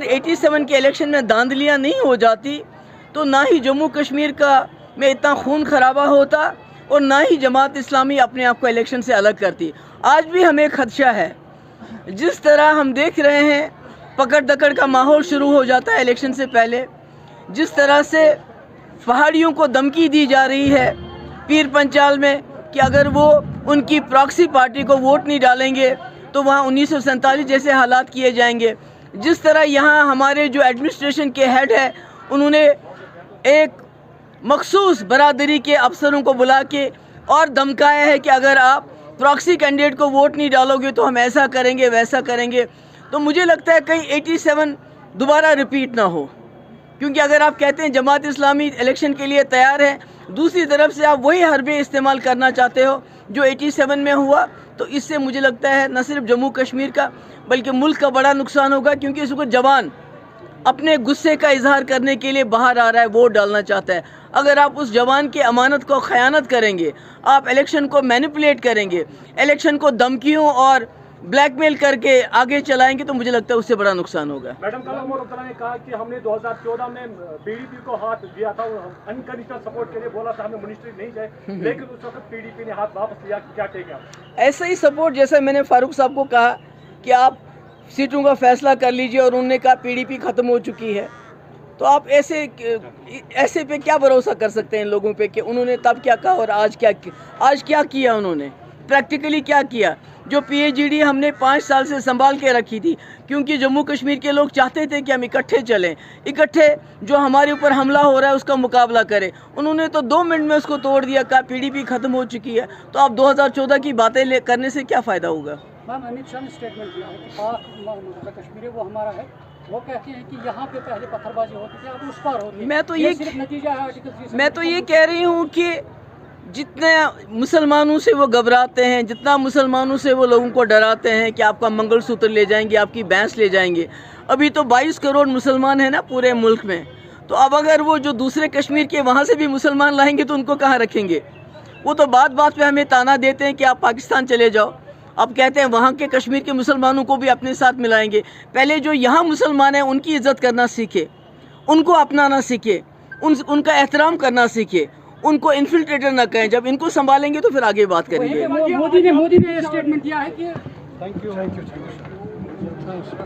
87 کے الیکشن میں دھاندلیاں نہیں ہو جاتی تو نہ ہی جموں کشمیر میں اتنا خون خرابہ ہوتا اور نہ ہی جماعت اسلامی اپنے آپ کو الیکشن سے الگ کرتی۔ آج بھی ہمیں خدشہ ہے، جس طرح ہم دیکھ رہے ہیں پکڑ دکڑ کا ماحول شروع ہو جاتا ہے الیکشن سے پہلے، جس طرح سے پہاڑیوں کو دھمکی دی جا رہی ہے پیر پنچال میں کہ اگر وہ ان کی پراکسی پارٹی کو ووٹ نہیں ڈالیں گے تو وہاں 1947 جیسے حالات کیے جائیں گے۔ جس طرح یہاں ہمارے جو ایڈمنسٹریشن کے ہیڈ ہے انہوں نے ایک مخصوص برادری کے افسروں کو بلا کے اور دھمکایا ہے کہ اگر آپ پراکسی کینڈیڈیٹ کو ووٹ نہیں ڈالو گے تو ہم ایسا کریں گے ویسا کریں گے۔ تو مجھے لگتا ہے کہیں 87 دوبارہ ریپیٹ نہ ہو، کیونکہ اگر آپ کہتے ہیں جماعت اسلامی الیکشن کے لیے تیار ہے، دوسری طرف سے آپ وہی حربے استعمال کرنا چاہتے ہو جو 87 میں ہوا، تو اس سے مجھے لگتا ہے نہ صرف جموں کشمیر کا بلکہ ملک کا بڑا نقصان ہوگا، کیونکہ اس کو جوان اپنے غصے کا اظہار کرنے کے لیے باہر آ رہا ہے، ووٹ ڈالنا چاہتا ہے۔ اگر آپ اس جوان کے امانت کو خیانت کریں گے، آپ الیکشن کو مینیپولیٹ کریں گے، الیکشن کو دھمکیوں اور بلیک میل کر کے آگے چلائیں گے، تو مجھے لگتا ہے اس سے بڑا نقصان ہوگا۔ میڈم کل عمر عبداللہ نے کہا کہ ہم نے 2014 میں پی ڈی پی کو ہاتھ دیا تھا، انکنڈیشنل سپورٹ کے لیے بولا تھا ہمیں منسٹری نہیں جائے، لیکن اس وقت پی ڈی پی نے ہاتھ واپس لیا، کیا کہے گا؟ ایسا ہی سپورٹ جیسا میں نے فاروق صاحب کو کہا کہ آپ سیٹوں کا فیصلہ کر لیجئے، اور انہوں نے کہا پی ڈی پی ختم ہو چکی ہے، تو آپ ایسے پہ کیا بھروسہ کر سکتے ہیں ان لوگوں پہ کہ انہوں نے تب کیا کہا اور آج کیا کیا انہوں نے پریکٹیکلی کیا کیا؟ جو پی ایچ ڈی ہم نے 5 سال سے سنبھال کے رکھی تھی، کیونکہ جموں کشمیر کے لوگ چاہتے تھے کہ ہم اکٹھے چلیں، اکٹھے جو ہمارے اوپر حملہ ہو رہا ہے اس کا مقابلہ کریں۔ انہوں نے تو 2 منٹ میں اس کو توڑ دیا، کہا پی ڈی پی ختم ہو چکی ہے، تو اب 2014 کی باتیں کرنے سے کیا فائدہ ہوگا؟ میم امت شاہ نے اسٹیٹمنٹ دیا ہے کہ پاک کشمیر ہے وہ ہمارا ہے، وہ کہتے ہیں کہ یہاں پہ پہلے پتھر بازی ہوتی تھی، اب اس پار ہوتی ہے۔ میں تو یہ کہہ رہی ہوں کہ جتنے مسلمانوں سے وہ گھبراتے ہیں، جتنا مسلمانوں سے وہ لوگوں کو ڈراتے ہیں کہ آپ کا منگل سوتر لے جائیں گے، آپ کی بھینس لے جائیں گے، ابھی تو 22 کروڑ مسلمان ہیں نا پورے ملک میں، تو اب اگر وہ جو دوسرے کشمیر کے وہاں سے بھی مسلمان لائیں گے تو ان کو کہاں رکھیں گے؟ وہ تو بات پہ ہمیں تانا دیتے ہیں کہ آپ پاکستان چلے جاؤ، اب کہتے ہیں وہاں کے کشمیر کے مسلمانوں کو بھی اپنے ساتھ ملائیں گے۔ پہلے جو یہاں مسلمان ہیں ان کی عزت کرنا سیکھے، ان کو اپنانا سیکھے، ان کا احترام کرنا سیکھے، ان کو انفلٹریٹر نہ کہیں۔ جب ان کو سنبھالیں گے تو پھر آگے بات کریں گے۔ مودی نے یہ اسٹیٹمنٹ دیا ہے کہ